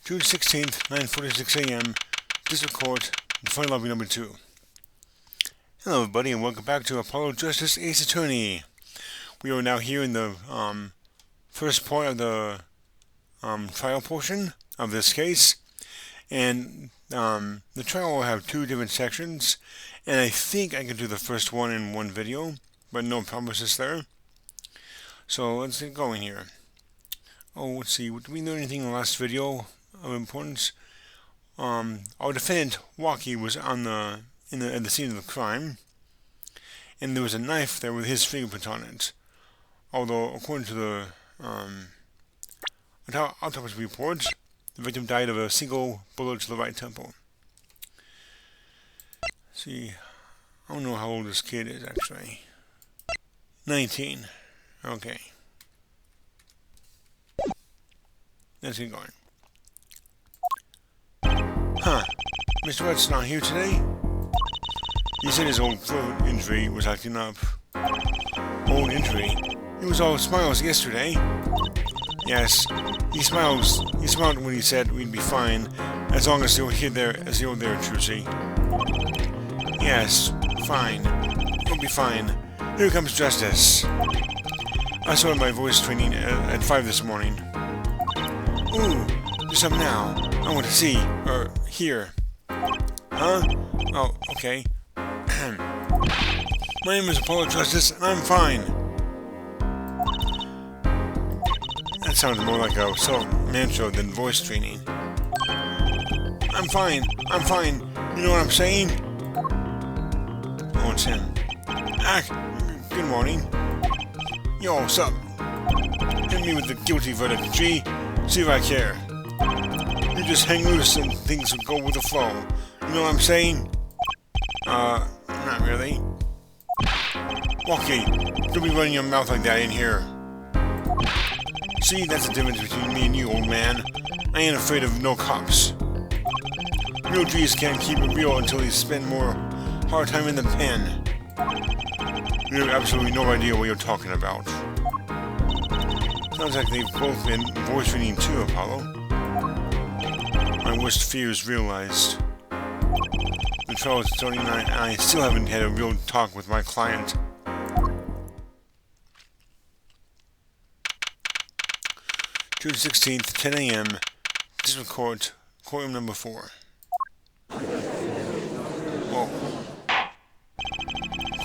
June 16th, 9:46 a.m. District Court, the Final Lobby number 2. Hello everybody and welcome back to Apollo Justice Ace Attorney. We are now here in the first part of the trial portion of this case. And the trial will have two different sections. And I think I can do the first one in one video, but no promises there. So let's get going here. Let's see, did we learn anything in the last video of importance? Our defendant, Waki, was at the scene of the crime, and there was a knife there with his fingerprint on it. Although, according to the autopsy report, the victim died of a single bullet to the right temple. Let's see, I don't know how old this kid is actually. 19. Okay. Let's get going. Mr. Red's not here today? He said his old throat injury was acting up. Old injury? He was all smiles yesterday. Yes, he smiled when he said we'd be fine, as long as you're there, Trucy. Yes, fine. We'll be fine. Here comes Justice. I started my voice training at 5 this morning. Ooh, do something now. I want to see, or hear. Huh? Oh, okay. My name is Apollo Justice, and I'm fine. That sounds more like a self-mantra than voice training. I'm fine. You know what I'm saying? Oh, it's him. Good morning. Yo, what's up? Hit me with the guilty verdict, G. See if I care. You just hang loose and things will go with the flow. You know what I'm saying? Not really. Waki, don't be running your mouth like that in here. See, that's the difference between me and you, old man. I ain't afraid of no cops. Real G's can't keep it real until he's spent more hard time in the pen. You have absolutely no idea what you're talking about. Sounds like they've both been voice training too, Apollo. My worst fears realized. The trial is starting and I still haven't had a real talk with my client. June 16th, 10 a.m. District Court, Courtroom number 4. Whoa.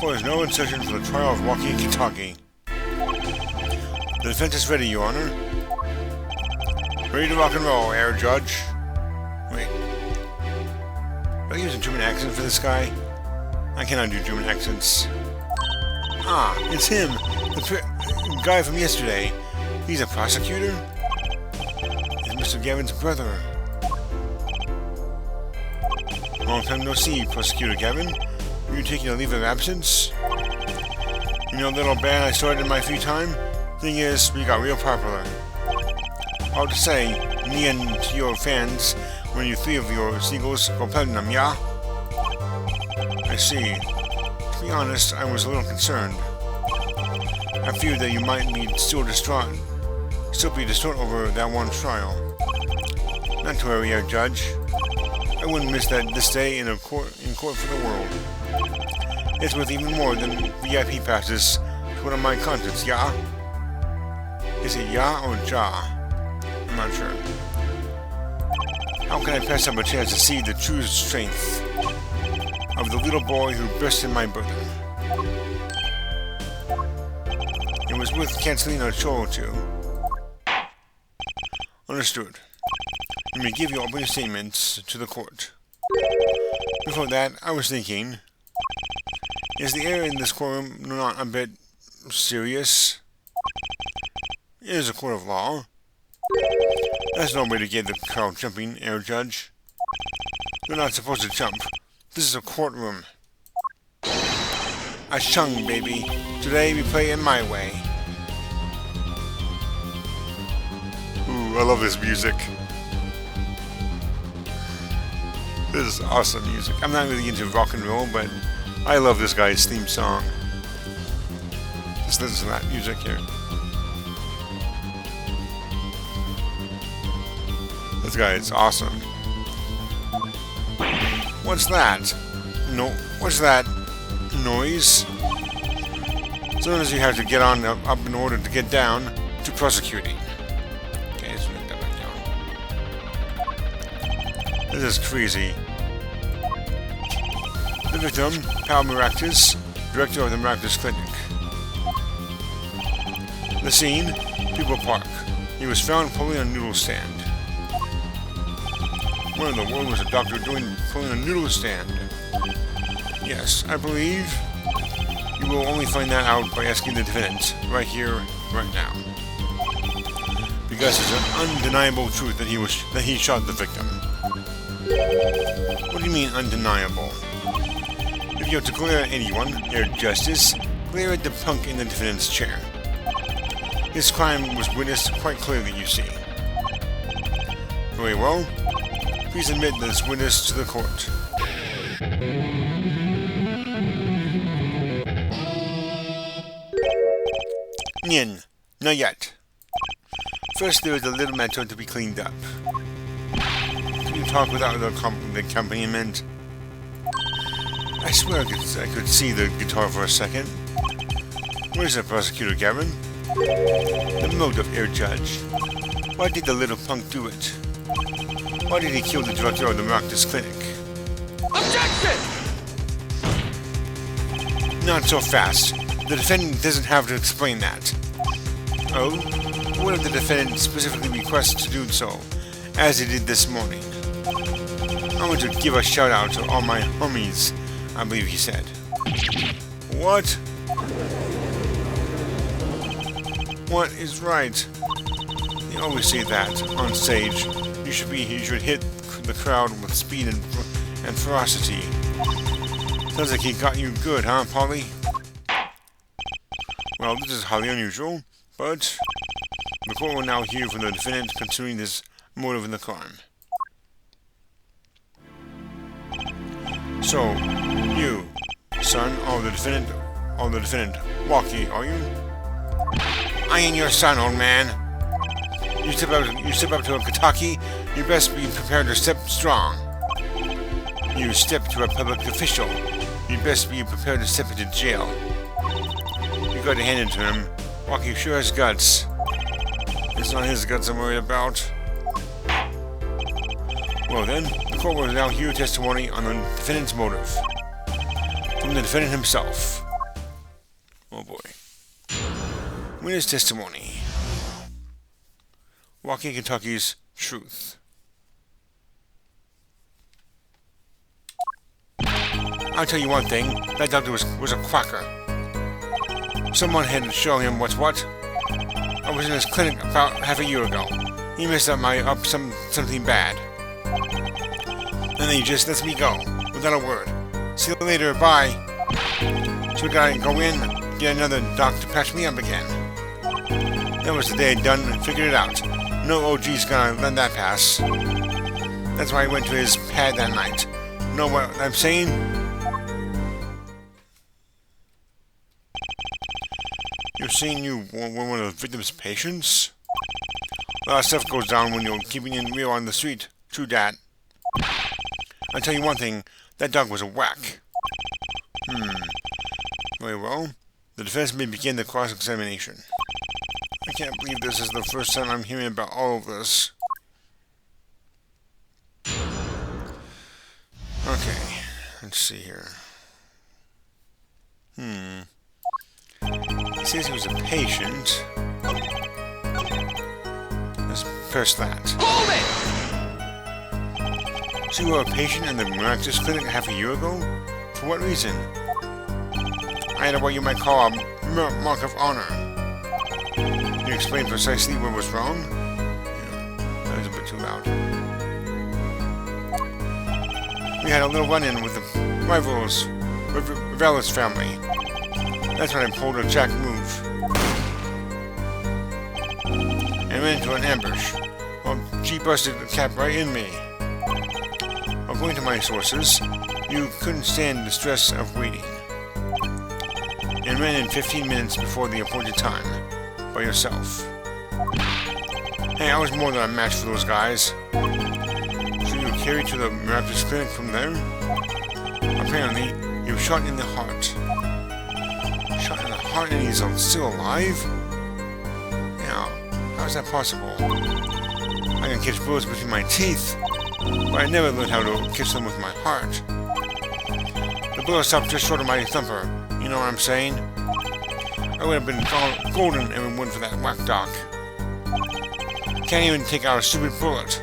Court is no insertion for the trial of Waki Kitagi. The defense is ready, Your Honor. Ready to rock and roll, Air Judge. Wait. Do I use a German accent for this guy? I cannot do German accents. Ah, it's him! The guy from yesterday. He's a prosecutor? It's Mr. Gavin's brother. Long time no see, Prosecutor Gavin. Are you taking a leave of absence? You know, little band I started in my free time? Thing is, we got real popular. Hard to say, me and to your fans, when you 3 of your singles go platinum, yeah? I see. To be honest, I was a little concerned. I feared that you might still be distraught over that one trial. Not to worry, Air Judge. I wouldn't miss this day in court for the world. It's worth even more than VIP passes to one of my concerts, yeah? Is it ya or ja? I'm not sure. How can I pass up a chance to see the true strength of the little boy who burst in my brother? It was worth canceling a show or two. Understood. You may give your opening statements to the court. Before that, I was thinking, is the air in this courtroom not a bit serious? It is a court of law. That's no way to get the crowd jumping, Air Judge. You're not supposed to jump. This is a courtroom. A shung, baby. Today we play it my way. Ooh, I love this music. This is awesome music. I'm not really into rock and roll, but I love this guy's theme song. Just listen to that music here. This guy is awesome. What's that? No, what's that noise? Sometimes you have to get on up in order to get down to prosecuting. Okay, so we get back down. This is crazy. The victim, Pal Maractus, director of the Maractus Clinic. The scene, People Park. He was found pulling a noodle stand. What in the world was a doctor doing pulling a noodle stand? Yes, I believe you will only find that out by asking the defendant, right here, right now. Because it's an undeniable truth that he shot the victim. What do you mean undeniable? If you have to glare at anyone, Air Justice, glare at the punk in the defendant's chair. This crime was witnessed quite clearly, you see. Very well. Please admit this witness to the court. Nyin, not yet. First, there is a little matter to be cleaned up. Can you talk without the accompaniment? I swear I could see the guitar for a second. Where's the prosecutor, Gavin? The motive, Air Judge. Why did the little punk do it? Why did he kill the director of the Maractus Clinic? Objection! Not so fast. The defendant doesn't have to explain that. Oh? What if the defendant specifically requests to do so, as he did this morning? I want to give a shout out to all my homies, I believe he said. What? What is right? They always say that, on stage. You should hit the crowd with speed and ferocity. Sounds like he got you good, huh, Polly? Well, this is highly unusual, but the court will now hear from the defendant concerning this motive in the crime. So, you, son of the defendant, Walkie, are you? I ain't your son, old man. You step up to a Kataki, you best be prepared to step strong. You step to a public official, you best be prepared to step into jail. You got to hand it to him. Walkie sure has guts. It's not his guts I'm worried about. Well then, the court will now hear testimony on the defendant's motive. From the defendant himself. Oh boy. Witness testimony. Walkie Kentucky's truth. I'll tell you one thing, that doctor was a quacker. Someone had to show him what's what. I was in his clinic about half a year ago. He messed up something bad. And then he just lets me go, without a word. See you later, bye. So we gotta go in, get another doc to patch me up again. That was the day I'd done and figured it out. No OG's gonna let that pass. That's why I went to his pad that night. Know what I'm saying? You're saying you were one of the victim's patients? A lot of stuff goes down when you're keeping it real on the street. True dat. I'll tell you one thing, that dog was a whack. Very well. The defense may begin the cross-examination. I can't believe this is the first time I'm hearing about all of this. Okay, let's see here. He says he was a patient. Let's press that. Hold it! So you were a patient in the Maractus Clinic half a year ago? For what reason? I had what you might call a mark of honor. Can you explain precisely what was wrong? Yeah, that was a bit too loud. We had a little run-in with the Revelis family. That's when I pulled a jack move. And ran into an ambush. Well, she busted the cap right in me. According to my sources, you couldn't stand the stress of waiting. And ran in 15 minutes before the appointed time. By yourself. Hey, I was more than a match for those guys. So you were carried to the Raptors clinic from there? Apparently, you were shot in the heart. Shot in the heart and he's still alive? Now, how is that possible? I can catch bullets between my teeth, but I never learned how to catch them with my heart. The bullet stopped just short of my thumper. You know what I'm saying? I would have been golden if it weren't for that whack doc. Can't even take out a stupid bullet.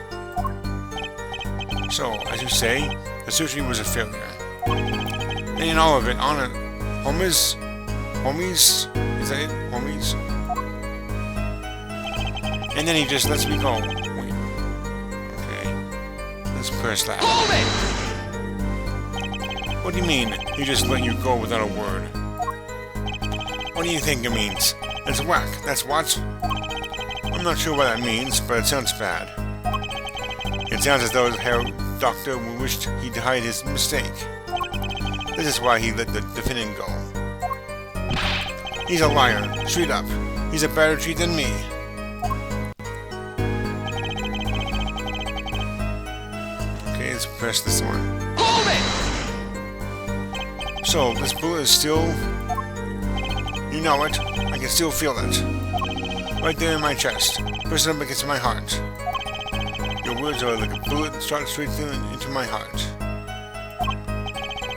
So, as you say, the surgery was a failure. And in all of it, on it, homies? Is that it? Homies? And then he just lets me go. Wait. Okay. Let's press that. Hold it! What do you mean, he just let you go without a word? What do you think it means? It's whack, that's what? I'm not sure what that means, but it sounds bad. It sounds as though the doctor wished he'd hide his mistake. This is why he let the defendant go. He's a liar, straight up. He's a better cheat than me. Okay, let's press this one. Hold it! So, this bullet is still... You know it. I can still feel it. Right there in my chest. Press it up against my heart. Your words are like a bullet shot straight through into my heart.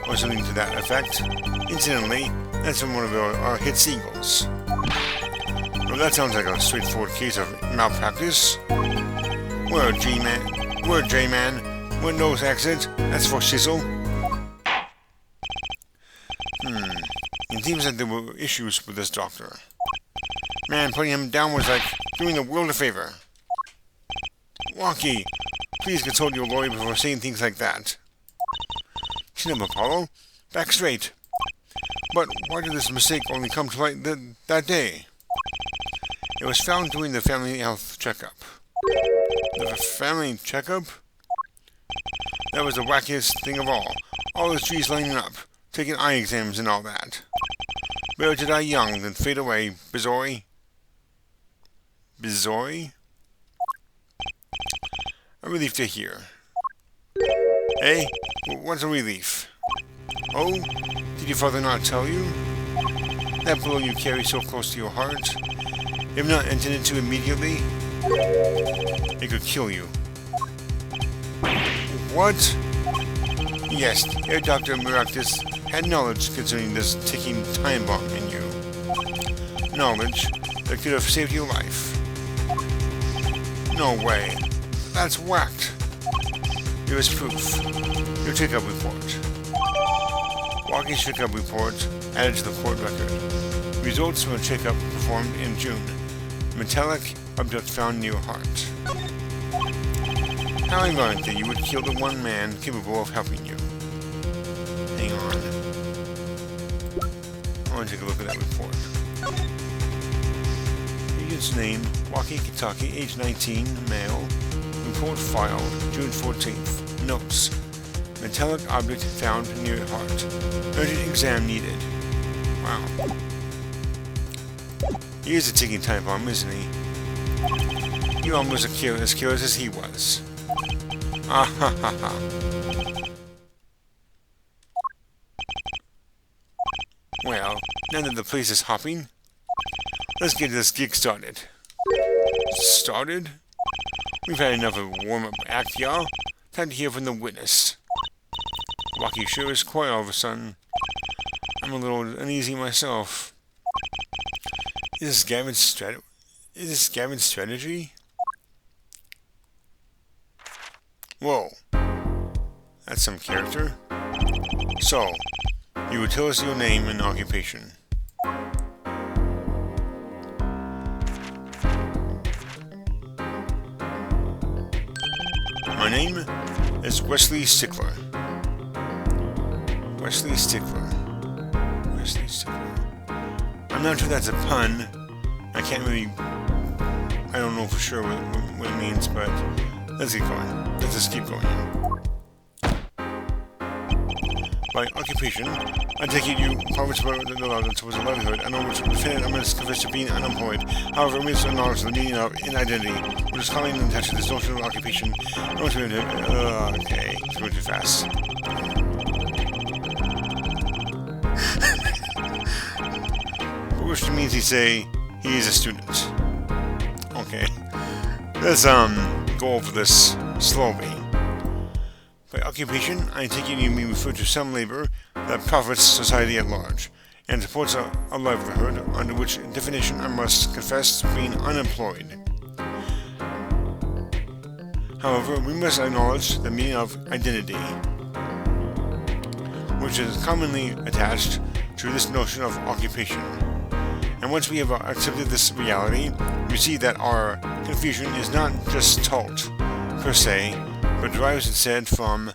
Or something to that effect. Incidentally, that's from one of our hit singles. Well, that sounds like a straightforward case of malpractice. Well, J-Man. Windows exit. That's for shizzle. It seems that there were issues with this doctor. Man, putting him down was like doing the world a favor. Walkie, please consult your lawyer before saying things like that. Chin up, Apollo. Back straight. But why did this mistake only come to light that day? It was found during the family health checkup. The family checkup? That was the wackiest thing of all. All those trees lining up, taking eye exams and all that. Better to die young than fade away, Bizoi. Bizoi? A relief to hear. Hey, what's a relief? Oh, did your father not tell you? That blow you carry so close to your heart, if not intended to immediately, it could kill you. What? Yes, Air Dr. Maractus had knowledge concerning this ticking time bomb in you. Knowledge that could have saved your life. No way. That's whacked. Here is proof. Your checkup report. Walkie's checkup report added to the court record. Results from a checkup performed in June. Metallic object found near heart. How ironic that you would kill the one man capable of helping you. Hang on. I want to take a look at that report. Agent's name, Walkie Kitaki, age 19, male. Report filed June 14th. Notes. Metallic object found near heart. Urgent exam needed. Wow. He is a ticking time bomb, isn't he? You're almost as careless as he was. Ah ha ha ha. Well, now that the place is hopping, let's get this gig started. Started? We've had enough of a warm-up act, y'all. Time to hear from the witness. Walkie sure is quiet all of a sudden. I'm a little uneasy myself. Is this Gavin's strategy? Whoa. That's some character. So, you would tell us your name and occupation. My name is Wesley Stickler. Wesley Stickler. I'm not sure that's a pun. I don't know for sure what it means, but let's keep going. Let's just keep going. By occupation, I take it you profit towards a livelihood, and on which defendant must confess to being unemployed. However, we must acknowledge the meaning of inidentity, which is commonly attached to this notion of occupation. Okay, it's going too fast. Which means he say he is a student. Okay, let's go over this slowly. By occupation, I take it you mean refer to some labor that profits society at large, and supports a livelihood, under which definition I must confess to being unemployed. However, we must acknowledge the meaning of identity, which is commonly attached to this notion of occupation. And once we have accepted this reality, we see that our confusion is not just taught, per se, but derives instead from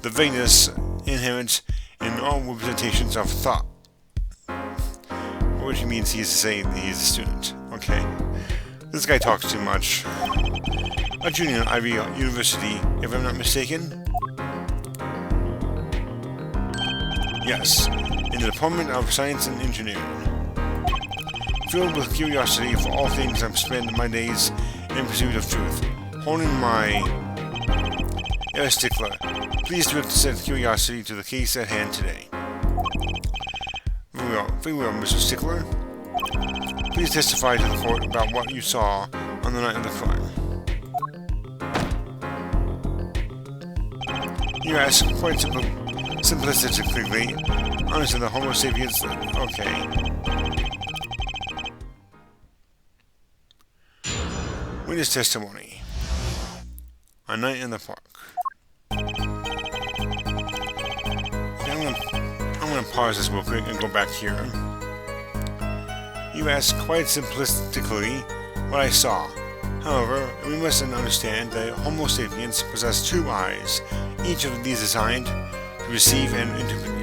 the vagueness inherent in all representations of thought. Which means he is saying he is a student. Okay. This guy talks too much. A junior at Ivy University, if I'm not mistaken? Yes, in the Department of Science and Engineering. Filled with curiosity for all things, I've spent my days in pursuit of truth, honing my air stickler. Please do set curiosity to the case at hand today. Very well, Mr. Stickler. Please testify to the court about what you saw on the night of the crime. You ask quite simplistically, honestly, the Homo sapiens. Okay. Witness testimony. A night in the park. I'm gonna pause this real quick and go back here. You asked quite simplistically what I saw. However, we must understand that Homo sapiens possess two eyes, each of these designed to receive and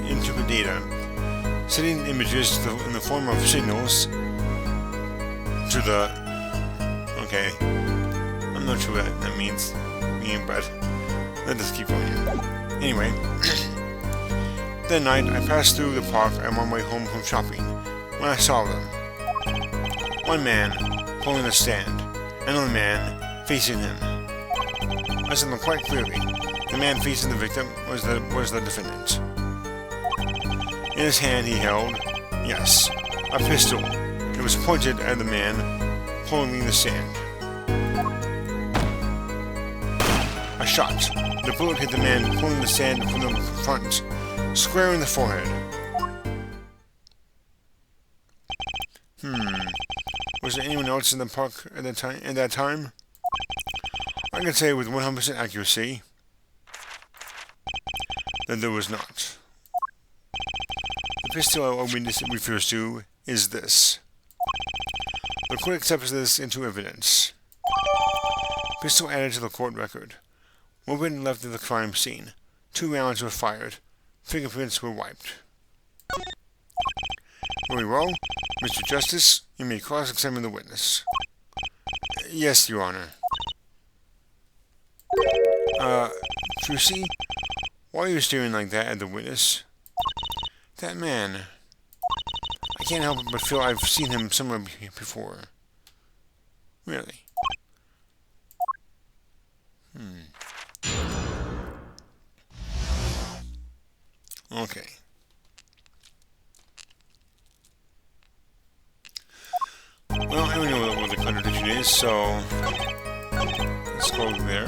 interpret data, sending images in the form of signals to the... Okay, I'm not sure what that means, but let's just keep going here. Anyway, that night I passed through the park on my way home from shopping when I saw them. One man pulling a stand, another man facing him. I saw them quite clearly. The man facing the victim was the defendant. In his hand he held, yes, a pistol. It was pointed at the man pulling the stand. A shot. The bullet hit the man pulling the stand from the front, square in the forehead. Was there anyone else in the park at that time? I can say with 100% accuracy that there was not. The pistol our witness refers to is this. The court accepts this into evidence. Pistol added to the court record. Weapon left at the crime scene. 2 rounds were fired. Fingerprints were wiped. Very well. Mr. Justice, you may cross-examine the witness. Yes, Your Honor. Trucy, why are you staring like that at the witness? That man. I can't help but feel I've seen him somewhere before. Really? Okay. Well, I don't know what the contradiction is, so let's go there.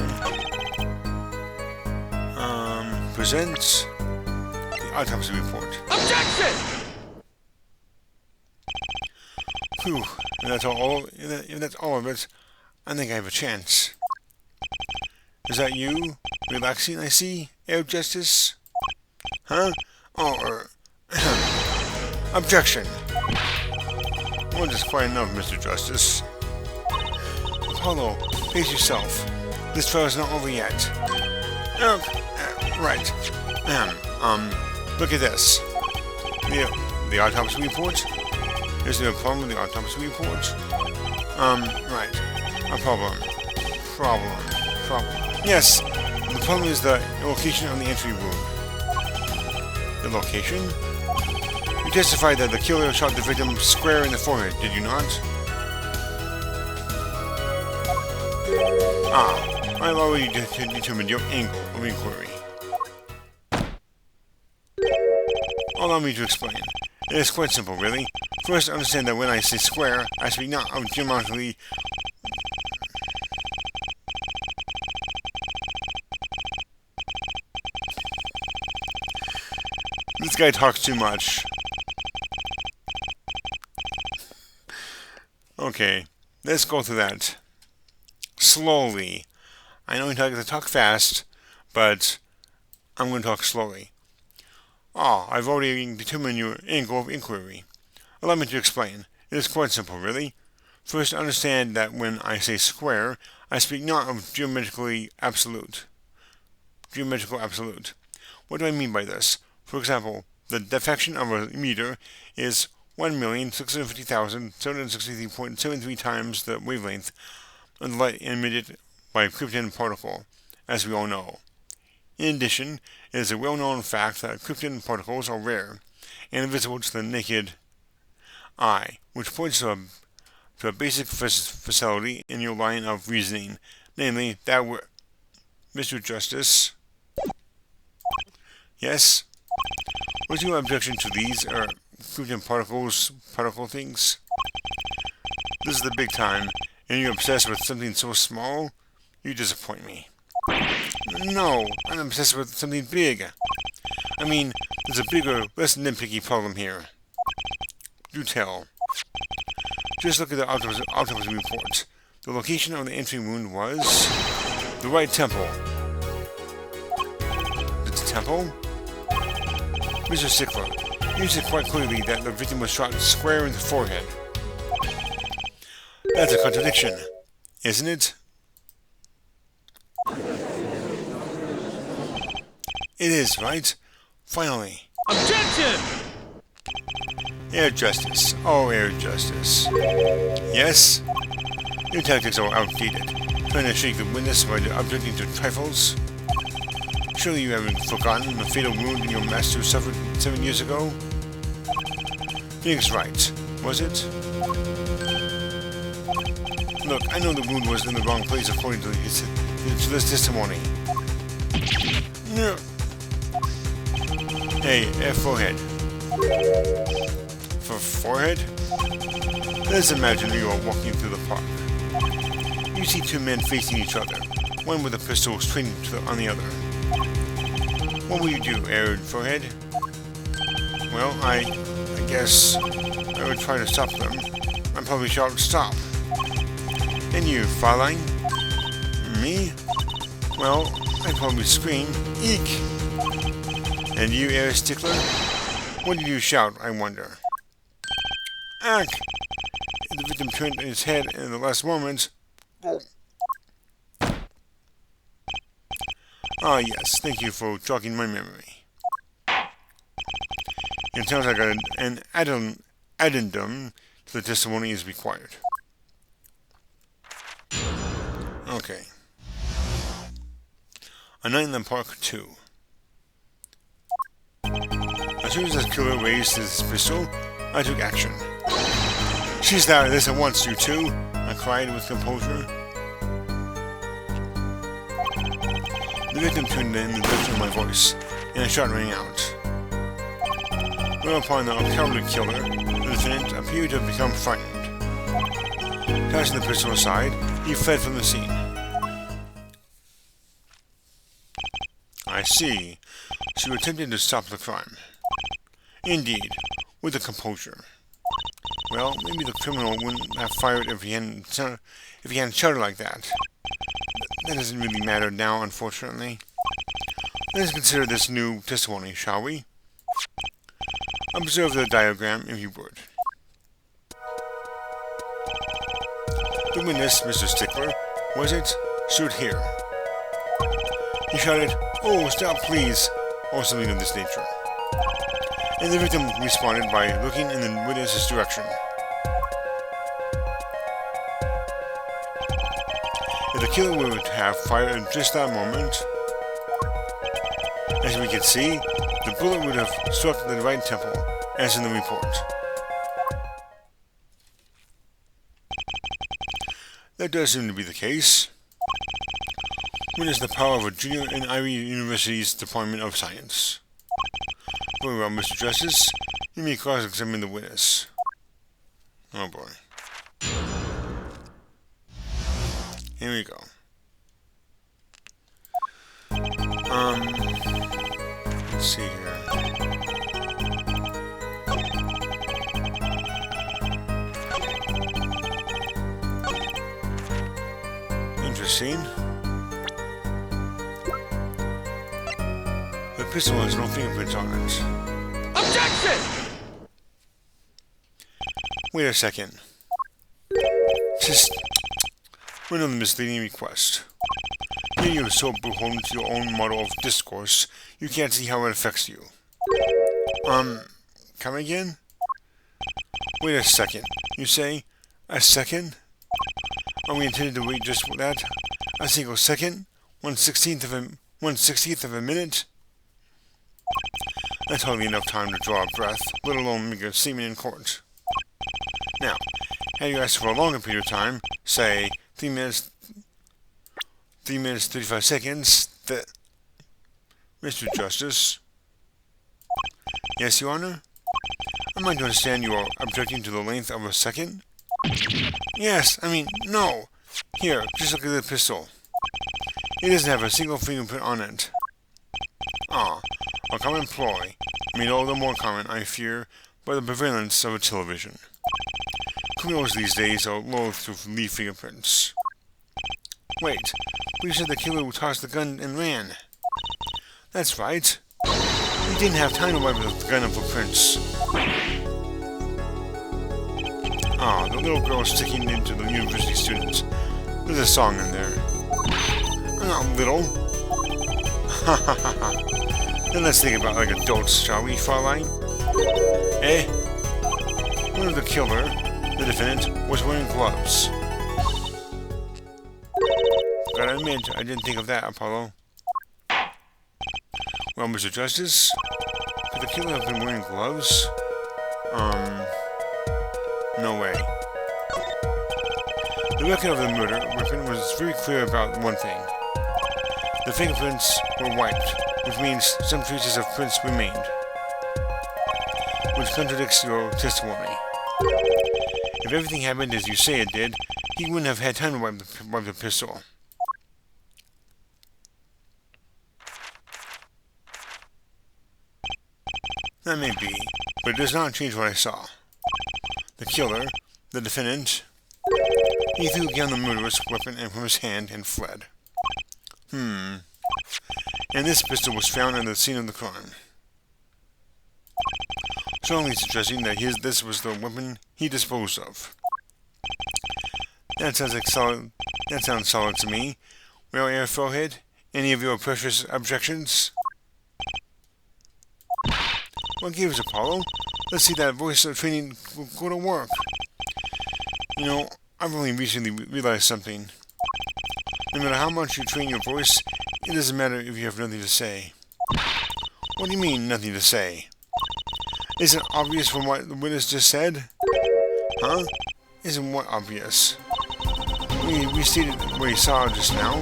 Present the autopsy report. Objection! Phew, if that's all of it, I think I have a chance. Is that you? Relaxing, I see, Air Justice? Huh? Oh, objection! Well, that's quite enough, Mr. Justice. Apollo, pace yourself. This trial's not over yet. Right. Look at this. The autopsy report? Is there a problem with the autopsy report? Right. A problem. Yes, the problem is the location of the entry wound. The location? You testified that the killer shot the victim square in the forehead, did you not? Ah, I've already determined your angle of inquiry. Allow me to explain. It is quite simple, really. First, understand that when I say square, I speak not of geometrically. This guy talks too much. Okay, let's go through that. Slowly. I know you talk fast, but I'm going to talk slowly. Ah, I've already determined your angle of inquiry. Allow me to explain. It is quite simple, really. First, understand that when I say square, I speak not of geometrical absolute. What do I mean by this? For example, the deflection of a meter is 1,650,763.73 times the wavelength of the light emitted by a krypton particle, as we all know. In addition, it is a well-known fact that krypton particles are rare and invisible to the naked eye, which points to a basic facility in your line of reasoning, namely that Mr. Justice. Yes? What's your objection to these krypton particle things? This is the big time, and you're obsessed with something so small? You disappoint me. No, I'm obsessed with something big. I mean, there's a bigger, less nitpicky problem here. Do tell. Just look at the autopsy report. The location of the entry wound was the right temple. The temple? Mr. Stickler, you said quite clearly that the victim was shot square in the forehead. That's a contradiction, isn't it? It is, right? Finally. Objection! Air Justice. Oh, Air Justice. Yes? Your tactics are outdated. Trying to shake the witness by objecting to trifles? Surely you haven't forgotten the fatal wound your master suffered 7 years ago? Phoenix right, was it? Look, I know the wound was in the wrong place according to his testimony. No. Hey, forehead. For forehead? Let's imagine you are walking through the park. You see two men facing each other, one with a pistol swinging on the other. What will you do, Arid Forehead? Well, I guess I would try to stop them. I'd probably shout, stop. And you, Fraulein? Me? Well, I'd probably scream, eek! And you, Air Stickler? What did you shout, I wonder? Ack! The victim turned his head in the last moment. Ah, yes, thank you for jogging my memory. It sounds like an addendum to the testimony is required. Okay. A Night in the Park 2. As soon as the killer raised his pistol, I took action. She's out of this at once, you two, I cried with composure. The victim turned in the direction of my voice, and a shot rang out. Whereupon the cowardly killer, the defendant, appeared to have become frightened. Tossing the pistol aside, he fled from the scene. I see. So you attempted to stop the crime. Indeed, with a composure. Well, maybe the criminal wouldn't have fired if he hadn't shouted like that. That doesn't really matter now, unfortunately. Let's consider this new testimony, shall we? Observe the diagram, if you would. The witness, Mr. Stickler, was it, stood here. He shouted, "Oh, stop, please," or something of this nature. And the victim responded by looking in the witness's direction. If the killer would have fired at just that moment, As we can see, the bullet would have struck the right temple, as in the report. That does seem to be the case. Witness the power of Virginia and Ivy University's Department of Science. Very well, Mr. Justice. You may cross-examine the witness. Oh boy. Here we go. Let's see here. Interesting. The pistol has no fingerprints on it. Objection! Wait a second. Just another misleading request. Maybe you're so beholden to your own model of discourse, you can't see how it affects you. Come again? Wait a second. You say, a second? Are we intended to wait just for that? A single second? 1/60th of a minute? That's hardly enough time to draw a breath, let alone make a statement in court. Now, had you asked for a longer period of time, say 3 minutes 35 seconds, Mr. Justice. Yes, Your Honor? Am I to understand you are objecting to the length of a second? Yes, no. Here, just look at the pistol. It doesn't have a single fingerprint on it. A common ploy, made all the more common, I fear, by the prevalence of a television. Criminals these days are loath to leave fingerprints. Wait, but you said the killer tossed the gun and ran. That's right. He didn't have time to wipe the gun up for prints. The little girl sticking into the university students. There's a song in there. Not little. Then let's think about like adults, shall we, Fraulein? One of the killer, the defendant, was wearing gloves. Gotta admit, I didn't think of that, Apollo. Well, Mr. Justice, could the killer have been wearing gloves? No way. The record of the murder weapon was very clear about one thing. The fingerprints were wiped, which means some traces of prints remained, which contradicts your testimony. If everything happened as you say it did, he wouldn't have had time to wipe the pistol. That may be, but it does not change what I saw. The killer, the defendant, he threw again the murderous weapon from his hand and fled. And this pistol was found at the scene of the crime. Strongly suggesting that this was the weapon he disposed of. That sounds solid to me. Well, Airfellhead, any of your precious objections? What gives, Apollo? Let's see that voice of training go to work. I've only recently realized something. No matter how much you train your voice, it doesn't matter if you have nothing to say. What do you mean, nothing to say? Isn't it obvious from what the witness just said? Huh? Isn't what obvious? We stated what he saw just now.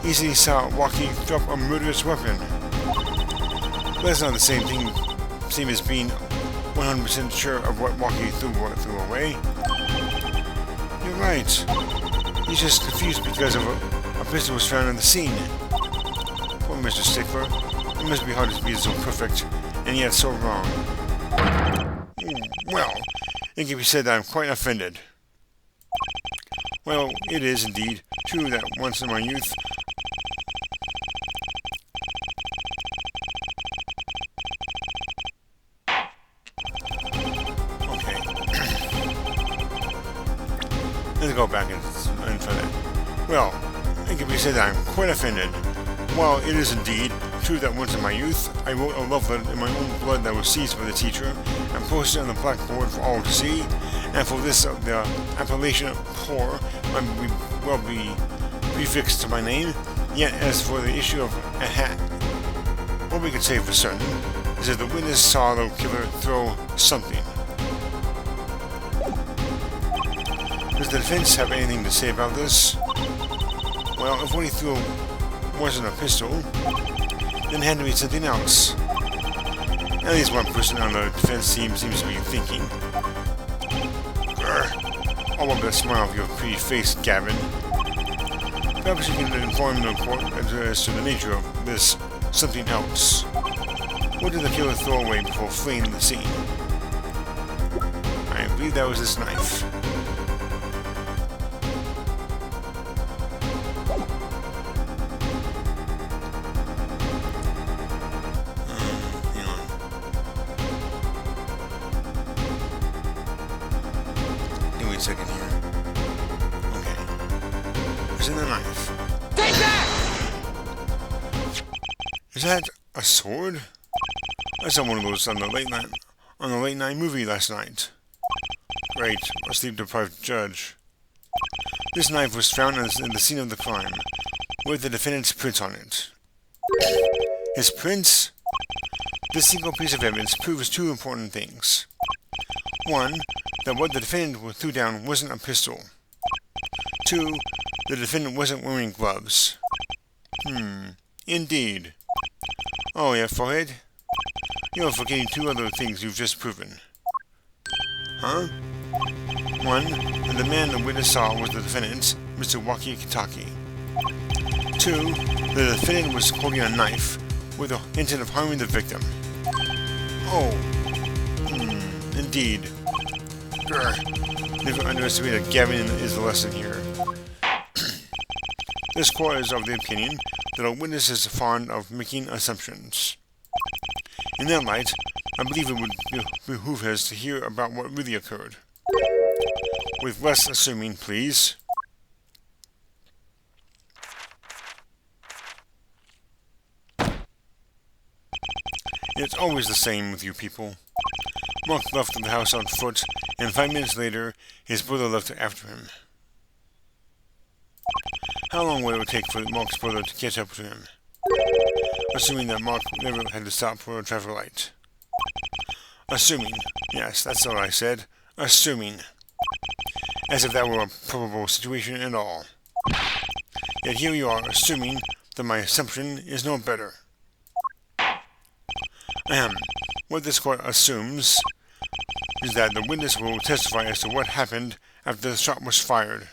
He said he saw Walkie drop a murderous weapon. But that's not the same as being 100% sure of what Walkie threw away. You're right. He's just confused because of a pistol was found on the scene. Poor Mr. Stickler. It must be hard to be so perfect, and yet so wrong. Well, it can be said that I'm quite offended. Well, it is indeed true that once in my youth, let's go back and for that. Well, it can be said that I'm quite offended. While it is indeed true that once in my youth, I wrote a love letter in my own blood that was seized by the teacher and posted on the blackboard for all to see, and for this the appellation poor might well be prefixed to my name, yet as for the issue of a hat, What we can say for certain is that the witness saw the killer throw something. Does the defense have anything to say about this? Well, if what he threw wasn't a pistol, then it had to be something else. At least one person on the defense team seems to be thinking. Grr. I'll wipe that smile off your pretty face, Gavin. Perhaps you can inform the court as to the nature of this something else. What did the killer throw away before fleeing the scene? I believe that was this knife. Hang on. Give me a second here. Okay. What's in the knife? Take that! Is that a sword? I saw one of those on the late night movie last night. Great, a sleep-deprived judge. This knife was found in the scene of the crime, with the defendant's prints on it. His prints? This single piece of evidence proves two important things. One, that what the defendant threw down wasn't a pistol. Two, the defendant wasn't wearing gloves. Indeed. Oh yeah, forehead? You're forgetting two other things you've just proven. Huh? One, that the man the witness saw was the defendant, Mr. Waki Kitaki. Two, that the defendant was holding a knife with the intent of harming the victim. Oh. Indeed. Grr. Never underestimate that Gavin is the lesson here. This court is of the opinion that a witness is fond of making assumptions. In that light, I believe it would behoove us to hear about what really occurred. With less assuming, please. It's always the same with you people. Mark left the house on foot, and 5 minutes later, his brother left after him. How long would it take for Mark's brother to catch up to him? Assuming that Mark never had to stop for a traffic light. Assuming. Yes, that's what I said. Assuming. As if that were a probable situation at all. Yet here you are, assuming that my assumption is no better. What this court assumes is that the witness will testify as to what happened after the shot was fired.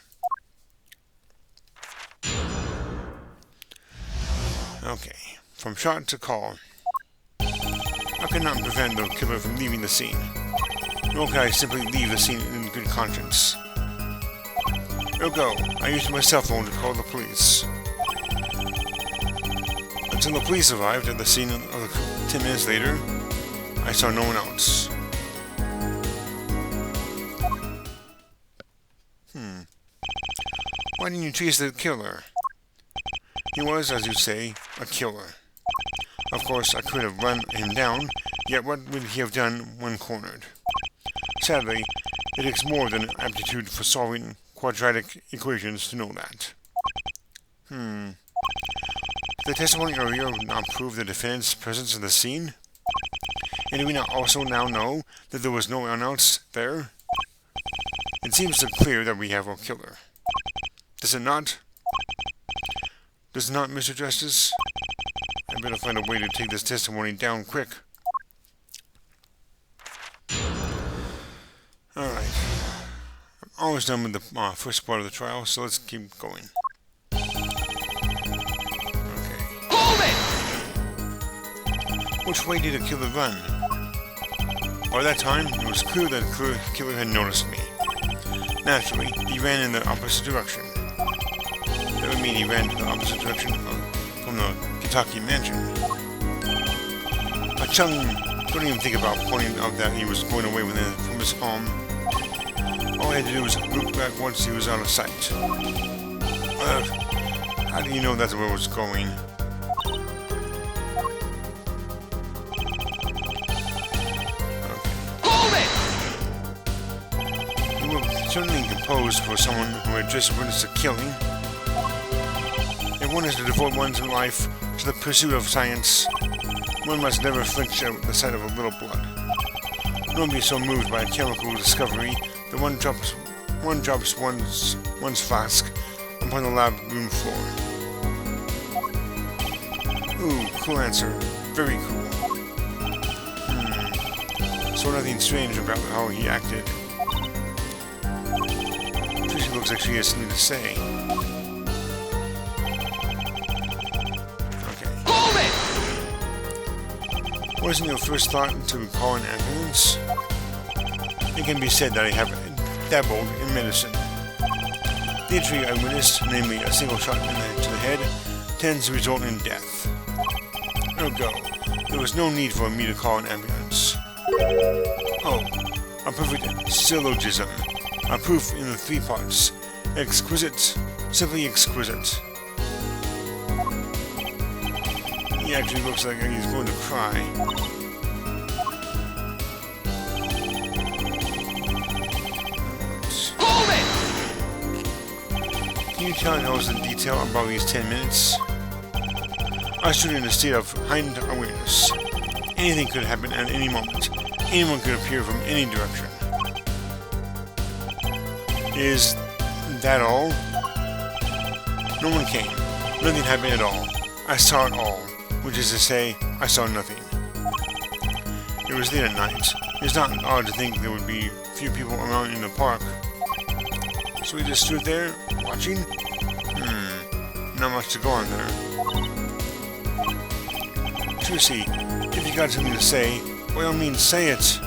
Okay, from shot to call. I cannot prevent the killer from leaving the scene. Nor can I simply leave the scene in good conscience. Ergo, I used my cell phone to call the police. Until the police arrived at the scene 10 minutes later, I saw no one else. Why didn't you chase the killer? He was, as you say, a killer. Of course, I could have run him down, yet what would he have done when cornered? Sadly, it takes more than aptitude for solving quadratic equations to know that. The testimony earlier would not prove the defendant's presence in the scene? And do we not also now know that there was no one else there? It seems so clear that we have a killer. Does it not? Does it not, Mr. Justice? I better find a way to take this testimony down quick. Alright. I'm almost done with the first part of the trial, so let's keep going. Okay. Hold it! Which way did the killer run? By that time, it was clear that the killer had noticed me. Naturally, he ran in the opposite direction. That would mean he ran in the opposite direction from the Kitaki mansion. Chung, don't even think about pointing out that he was going away from his home. All he had to do was look back once he was out of sight. How do you know that's where it was going? Certainly composed for someone who had just witnessed a killing. If one is to devote one's life to the pursuit of science, One must never flinch at the sight of a little blood. Nor be so moved by a chemical discovery that one drops one's flask upon the lab room floor. Ooh, cool answer. Very cool. So nothing strange about how he acted. Tracy looks like she has something to say. Okay. Hold it! Wasn't your first thought to call an ambulance? It can be said that I have dabbled in medicine. The injury I witnessed, namely a single shot to the head, tends to result in death. Ergo, there was no need for me to call an ambulance. Oh, a perfect syllogism. A proof in the 3 parts. Exquisite. Simply exquisite. He actually looks like he's going to cry. Hold it! Can you tell us in detail about these 10 minutes? I stood in a state of heightened awareness. Anything could happen at any moment. Anyone could appear from any direction. Is that all? No one came. Nothing happened at all. I saw it all, which is to say, I saw nothing. It was late at night. It's not odd to think there would be few people around in the park. So we just stood there, watching? Not much to go on there. Tracy, if you got something to say, by all means say it.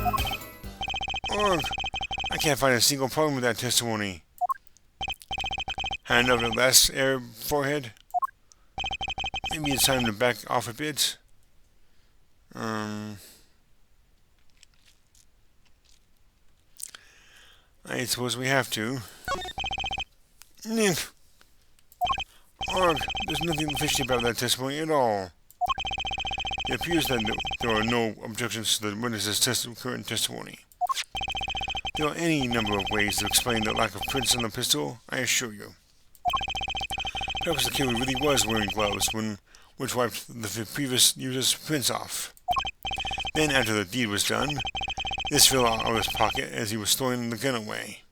Or, I can't find a single problem with that testimony. Hand over the last air forehead. Maybe it's time to back off a bit. I suppose we have to. Arg, there's nothing fishy about that testimony at all. It appears that there are no objections to the witness's current testimony. There are any number of ways to explain the lack of prints on the pistol, I assure you. Perhaps the killer really was wearing gloves which wiped the previous user's prints off. Then, after the deed was done, this fell out of his pocket as he was throwing the gun away.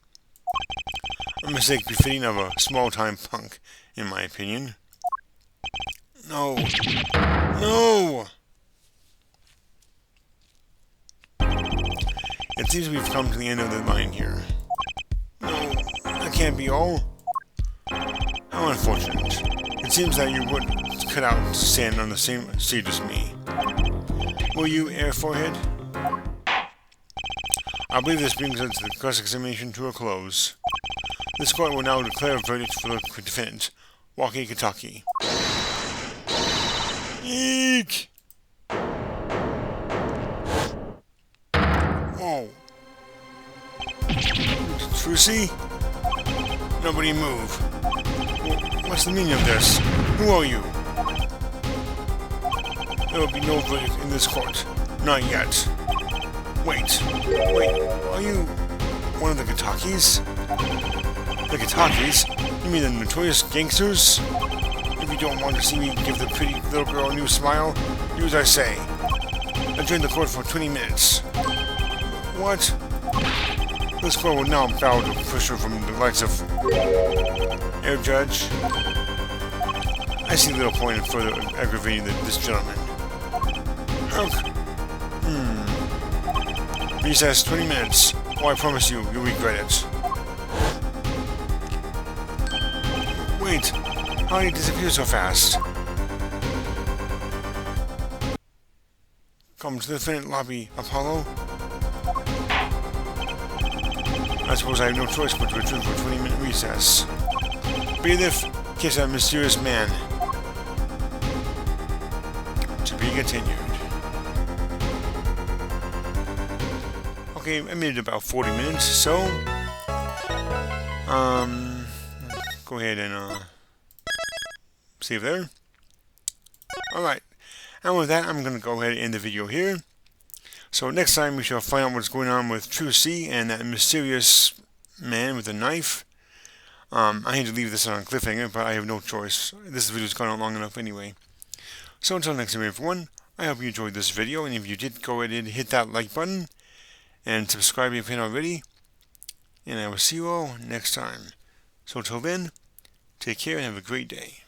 A mistake befitting of a small-time punk, in my opinion. No. No! It seems we've come to the end of the line here. No, that can't be all. How unfortunate. It seems that you would cut out to stand on the same stage as me. Will you, Air Forehead? I believe this brings us the cross-examination to a close. This court will now declare a verdict for the defendant, Walkie Kataki. Eek! Whoa. Trucy? Nobody move. What's the meaning of this? Who are you? There will be no verdict in this court. Not yet. Wait. Are you one of the Katakis? The Katakis? You mean the notorious gangsters? If you don't want to see me give the pretty little girl a new smile, do as I say. Adjourn the court for 20 minutes. What? This court will now bow to pressure from the likes of Air Judge. I see little point in further aggravating this gentleman. Recess 20 minutes. Oh, I promise you'll regret it. Wait, how did he disappear so fast? Come to the defendant lobby, Apollo. I suppose I have no choice but to return for a 20-minute recess. Bailiff, catch that mysterious man. To be continued. Okay, I made it about 40 minutes, so go ahead and save there. Alright, and with that, I'm going to go ahead and end the video here. So next time we shall find out what's going on with Trucy and that mysterious man with a knife. I hate to leave this on a cliffhanger, but I have no choice. This video's gone on long enough anyway. So until next time, everyone, I hope you enjoyed this video, and if you did, go ahead and hit that like button and subscribe if you haven't already. And I will see you all next time. So till then, take care and have a great day.